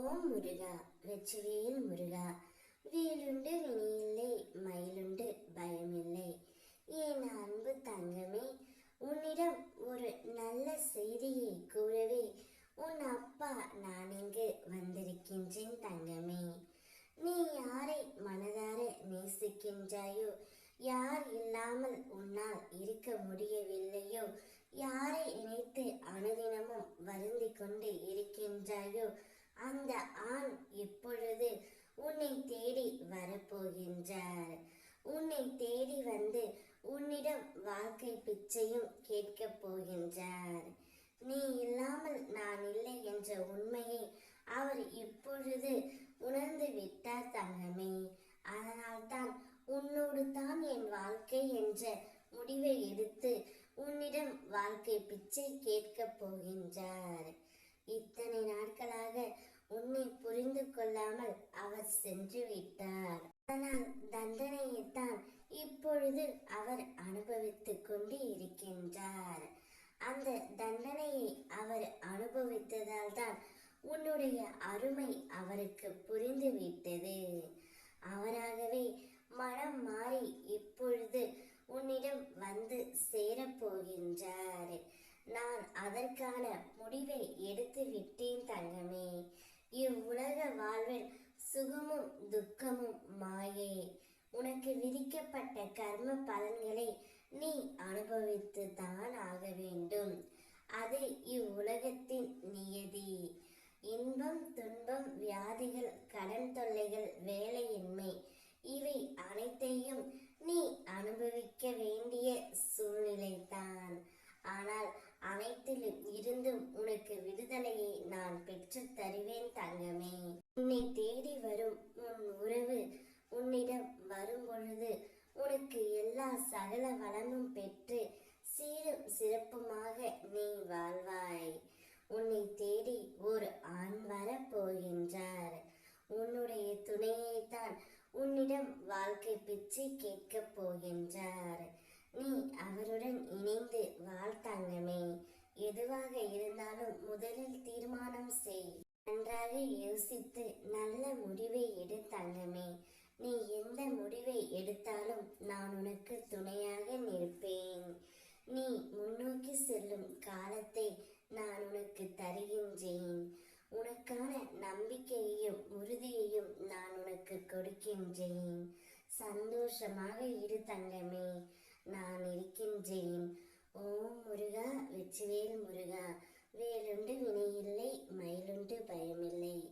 ஓம் முருகா வெற்றிவேல் முருகா, வேலுண்டு வினையில்லை மயிலுண்டு பயமில்லை. என் அன்பு தங்கமே, உன்னிடம் ஒரு நல்ல செய்தியை கூறவே உன் அப்பா நான் இங்கு வந்திருக்கின்றேன் தங்கமே. நீ யாரை மனதார நேசிக்கின்றாயோ, யார் இல்லாமல் உன்னால் இருக்க முடியவில்லையோ, யாரை நினைத்து அனுதினமும் வருந்தி கொண்டு இருக்கின்றாயோ, அந்த ஆண் இப்பொழுது உன்னை தேடி வரப்போகின்றார். உன்னை தேடி வந்து உன்னிடம் வாழ்க்கை பிச்சையும் கேட்கப் போகின்றார். நீ இல்லாமல் நான் இல்லை என்ற உண்மையை அவர் இப்பொழுது உணர்ந்து விட்டார் தங்கமே. அதனால்தான் உன்னோடு தான் என் வாழ்க்கை என்ற முடிவை எடுத்து உன்னிடம் வாழ்க்கை பிச்சை கேட்கப் போகின்றார். இத்தனை நாட்களாக உன்னை புரிந்து கொள்ளாமல் அவர் சென்று விட்டார். ஆனால் தண்டனையைத்தான் இப்பொழுது அவர் அனுபவித்துக் கொண்டு இருக்கின்றார். அந்த தண்டனையை அவர் அனுபவித்ததால் தான் உன்னுடைய அருமை அவருக்கு புரிந்து விட்டது. அவராகவே மனம் மாறி இப்பொழுது உன்னிடம் வந்து சேரப்போகின்றார். நான் அதற்கான முடிவை எடுத்து விட்டேன் தங்கமே. இவ்வுலக வாழ்வில் சுகமும் துக்கமும் மாயே. உனக்கு விதிக்கப்பட்ட கர்ம பலன்களை நீ அனுபவித்து தான் ஆக வேண்டும். அது இவ்வுலகத்தின் நியதி. இன்பம் துன்பம் வியாதிகள் கடன் தொல்லைகள் வேலையின்மை இவை அனைத்தையும் நீ அனுபவிக்க வேண்டிய சூழ்நிலைதான். ஆனால் அனைத்திலும் இருந்தும் உனக்கு விடுதலையை நான் பெற்று தருவேன் தங்கமே. உன்னை தேடி வரும் உன் உறவு உன்னிடம் வரும் பொழுது உனக்கு எல்லா சகல வளமும் பெற்று சீரும் சிறப்புமாக நீ வாழ்வாய். உன்னை தேடி ஒரு ஆண் வர போகின்றார். உன்னுடைய துணையைத்தான் உன்னிடம் வாழ்க்கை பிச்சை கேட்கப் போகின்றார். நீ அவருடன் இணைந்து வாழ்த்தங்கமே. எதுவாக இருந்தாலும் முதலில் தீர்மானம் செய். நன்றாக யோசித்து நல்ல முடிவை எடு தங்கமே. நீ எந்த முடிவை எடுத்தாலும் நான் உனக்கு துணையாக நிற்பேன். நீ முன்னோக்கி செல்லும் காலத்தை நான் உனக்கு தருகின்றேன். உனக்கான நம்பிக்கையையும் உறுதியையும் நான் உனக்கு கொடுக்கின்றேன். சந்தோஷமாக இரு தங்கமே, நான் இருக்கின்றேன். ஓம் முருகா வெற்றிவேல் முருகா, வேலுண்டு வினையில்லை மயிலுண்டு பயமில்லை.